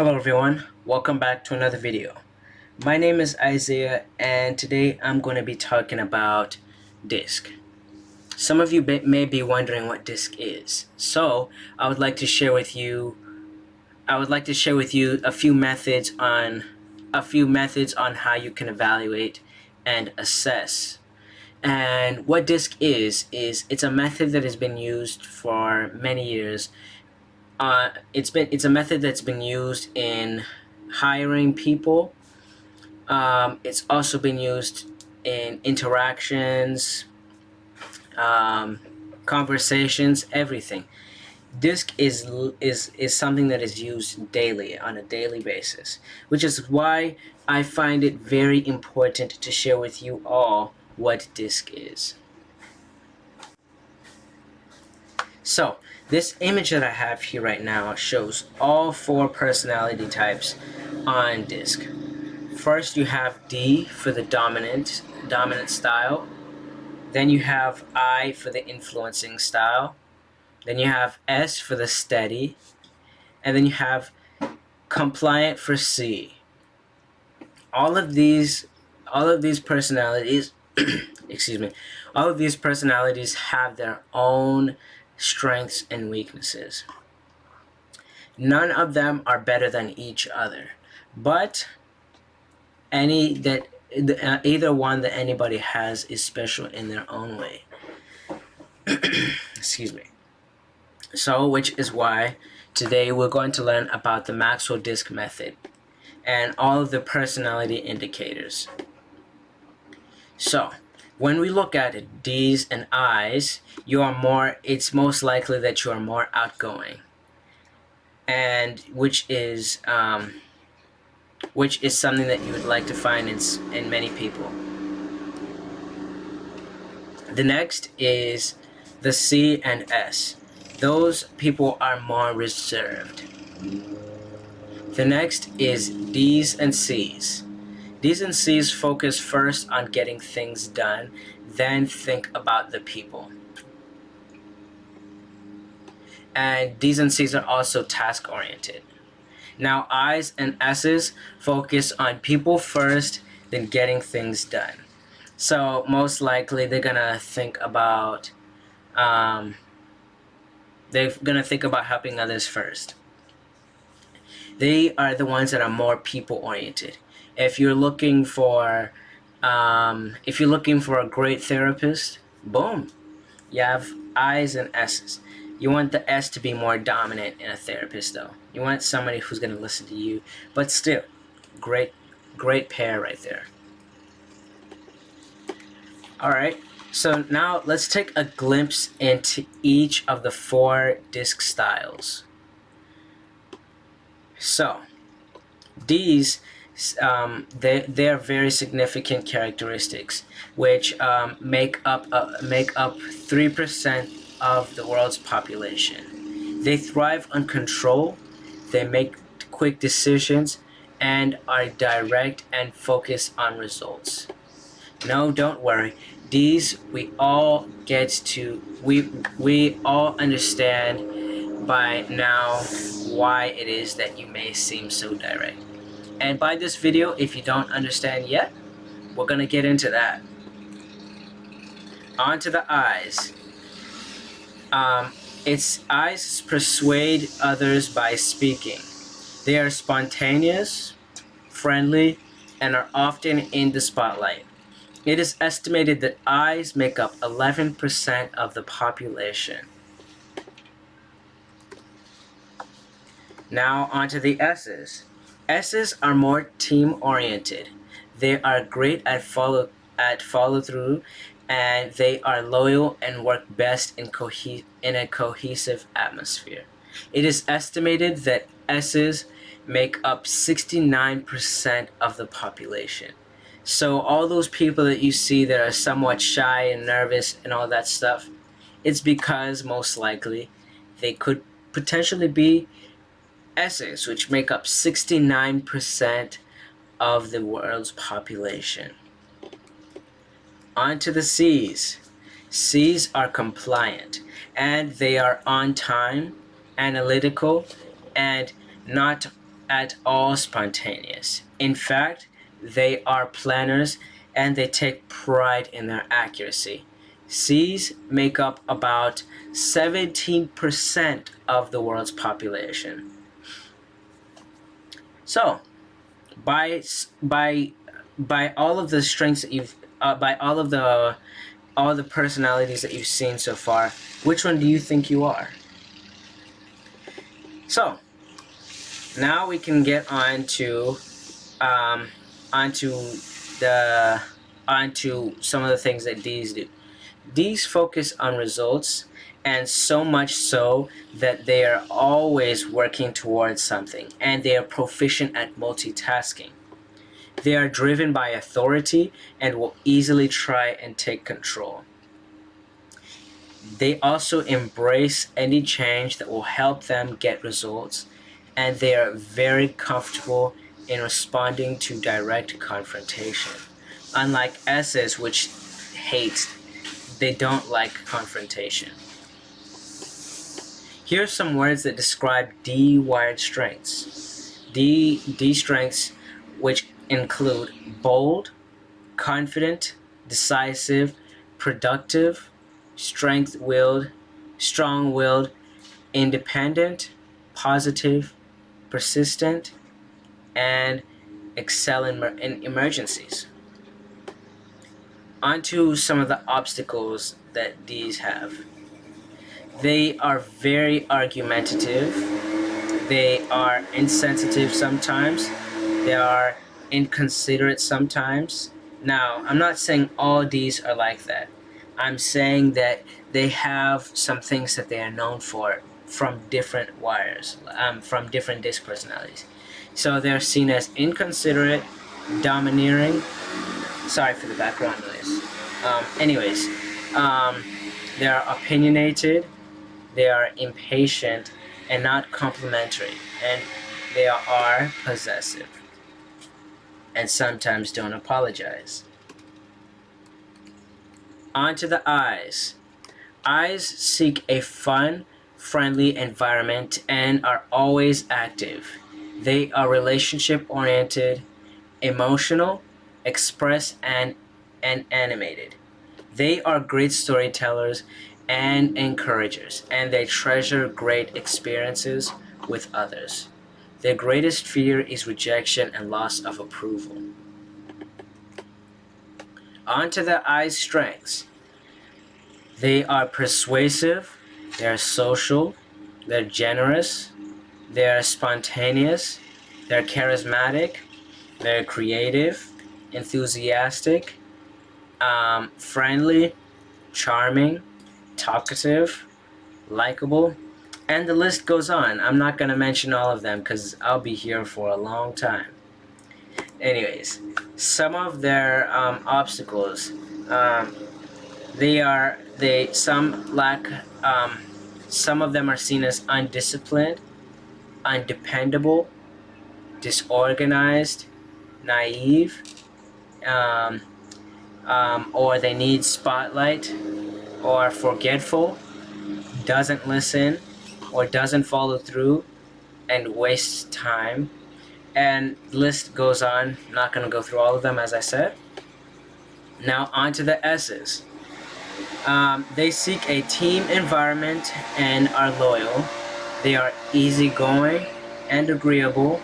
Hello everyone, welcome back to another video. My name is Isaiah and today I'm going to be talking about disk. Some of you may be wondering what disk is. So I would like to share with you a few methods on how you can evaluate and assess. And what disk is it's a method that has been used for many years. It's a method that's been used in hiring people. It's also been used in interactions, um, conversations, everything. Disk is something that is used daily on a daily basis, which is why I find it very important to share with you all what disk is. So this image that I have here right now shows all four personality types on disk. First you have D for the dominant style. Then you have I for the influencing style. Then you have S for the steady. And then you have compliant for C. All of these personalities excuse me, all of these personalities have their own strengths and weaknesses. None of them are better than each other, but either one that anybody has is special in their own way. Excuse me. So, which is why today we're going to learn about the Maxwell disc method and all of the personality indicators. So, when we look at D's and I's, it's most likely that you are more outgoing, and which is something that you would like to find in many people. The next is the C and S. Those people are more reserved. The next is D's and C's. D's and C's focus first on getting things done, then think about the people. And D's and C's are also task-oriented. Now, I's and S's focus on people first, then getting things done. So most likely they're gonna think about helping others first. They are the ones that are more people-oriented. If you're looking for a great therapist, boom, you have I's and S's. You want the S to be more dominant in a therapist, though. You want somebody who's going to listen to you, but still, great pair right there. All right, so now let's take a glimpse into each of the four disc styles. So, these they're very significant characteristics, which make up 3% of the world's population. They thrive on control, they make quick decisions, and are direct and focused on results. No, don't worry. These we all understand by now why it is that you may seem so direct. And by this video, if you don't understand yet, we're gonna get into that. On to the I's. I's persuade others by speaking. They are spontaneous, friendly, and are often in the spotlight. It is estimated that I's make up 11% of the population. Now onto the S's. S's are more team-oriented. They are great at follow-through, and they are loyal and work best in a cohesive atmosphere. It is estimated that S's make up 69% of the population. So all those people that you see that are somewhat shy and nervous and all that stuff, it's because most likely they could potentially be S's, which make up 69% of the world's population. On to the C's. C's are compliant, and they are on time, analytical, and not at all spontaneous. In fact, they are planners and they take pride in their accuracy. C's make up about 17% of the world's population. So, by by by all of the strengths that you've by all the personalities that you've seen so far, which one do you think you are? So, now we can get um, onto the onto some of the things that D's do. D's focus on results, and so much so that they are always working towards something, and they are proficient at multitasking. They are driven by authority and will easily try and take control. They also embrace any change that will help them get results, and they are very comfortable in responding to direct confrontation. Unlike S's, which hate, they don't like confrontation. Here are some words that describe D wired strengths. D strengths, which include bold, confident, decisive, productive, strong-willed, independent, positive, persistent, and excel in emergencies. Onto some of the obstacles that D's have. They are very argumentative. They are insensitive sometimes. They are inconsiderate sometimes. Now, I'm not saying all D's are like that. I'm saying that they have some things that they are known for from different wires, from different disc personalities. So they're seen as inconsiderate, domineering. Sorry for the background noise. Anyways, they are opinionated, they are impatient, and not complimentary, and they are possessive, and sometimes don't apologize. On to the I's. I's seek a fun, friendly environment and are always active. They are relationship oriented, emotional, express, and animated. They are great storytellers and encouragers, and they treasure great experiences with others. Their greatest fear is rejection and loss of approval. On to the I's strengths. They are persuasive, they are social, they're generous, they are spontaneous, they're charismatic, they're creative, enthusiastic, friendly, charming, talkative, likable, and the list goes on. I'm not going to mention all of them because I'll be here for a long time. Anyways, some of their obstacles, some lack, some of them are seen as undisciplined, undependable, disorganized, naive, or they need spotlight, or forgetful, doesn't listen, or doesn't follow through, and wastes time. And the list goes on. I'm not going to go through all of them, as I said. Now on to the S's. They seek a team environment and are loyal. They are easygoing and agreeable,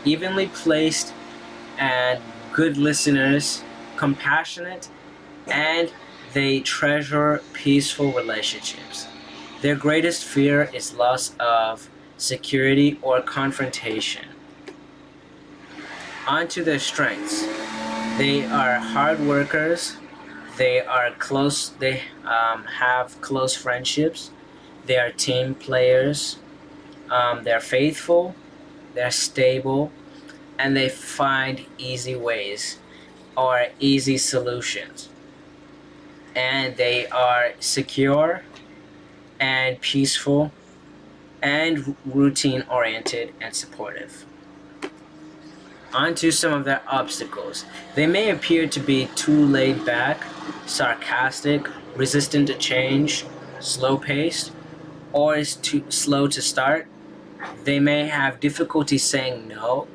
evenly placed and good listeners, compassionate, and they treasure peaceful relationships. Their greatest fear is loss of security or confrontation. On to their strengths. They are hard workers. They are close. They have close friendships. They are team players. They're faithful. They're stable, and they find easy ways or easy solutions. And they are secure and peaceful and routine oriented and supportive. On to some of their obstacles. They may appear to be too laid back, sarcastic, resistant to change, slow paced, or is too slow to start, They may have difficulty saying no,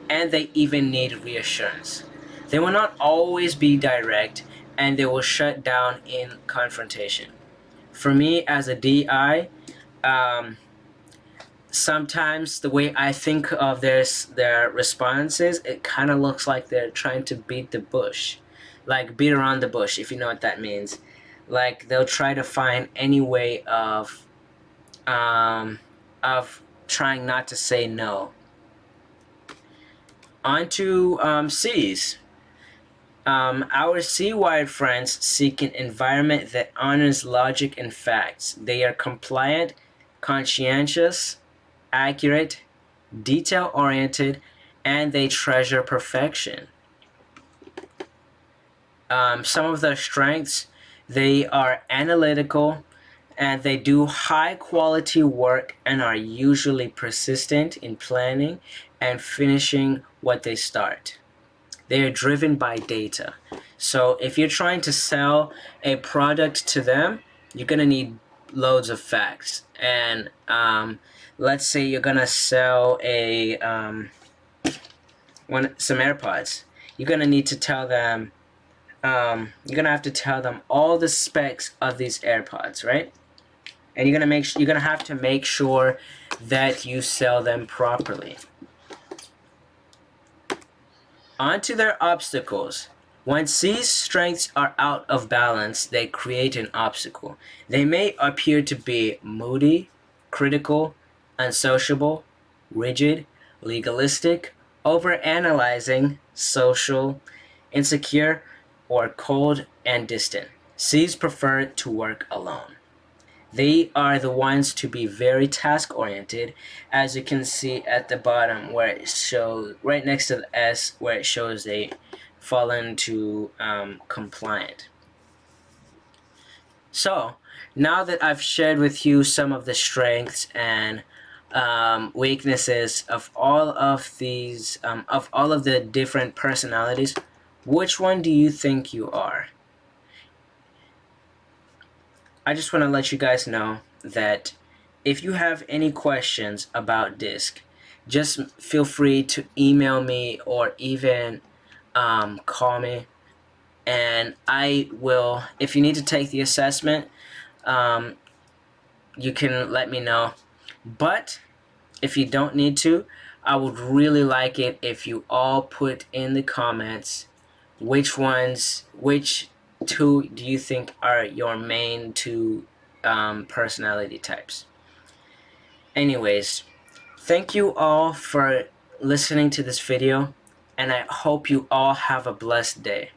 and they even need reassurance. They will not always be direct, and they will shut down in confrontation. For me, as a DI, um, sometimes the way I think of their responses, it kind of looks like they're trying to beat the bush, like beat around the bush, if you know what that means. Like they'll try to find any way um, of trying not to say no. On to C's. Our C-wired friends seek an environment that honors logic and facts. They are compliant, conscientious, accurate, detail-oriented, and they treasure perfection. Some of their strengths, they are analytical, and they do high-quality work and are usually persistent in planning and finishing what they start. They are driven by data. So if you're trying to sell a product to them, you're going to need loads of facts. And let's say you're going to sell some AirPods. You're going to need to tell them, you're going to have to tell them all the specs of these AirPods, right? And you're going to have to make sure that you sell them properly. On to their obstacles. When C's strengths are out of balance, they create an obstacle. They may appear to be moody, critical, unsociable, rigid, legalistic, overanalyzing, social, insecure, or cold and distant. C's prefer to work alone. They are the ones to be very task-oriented, as you can see at the bottom where it shows, right next to the S, where it shows they fall into compliant. So, now that I've shared with you some of the strengths and weaknesses of all of these, of all of the different personalities, which one do you think you are? I just want to let you guys know that if you have any questions about DISC, just feel free to email me or even call me, and I will, if you need to take the assessment, you can let me know. But if you don't need to, I would really like it if you all put in the comments which two do you think are your main two personality types. Anyways, thank you all for listening to this video, and I hope you all have a blessed day.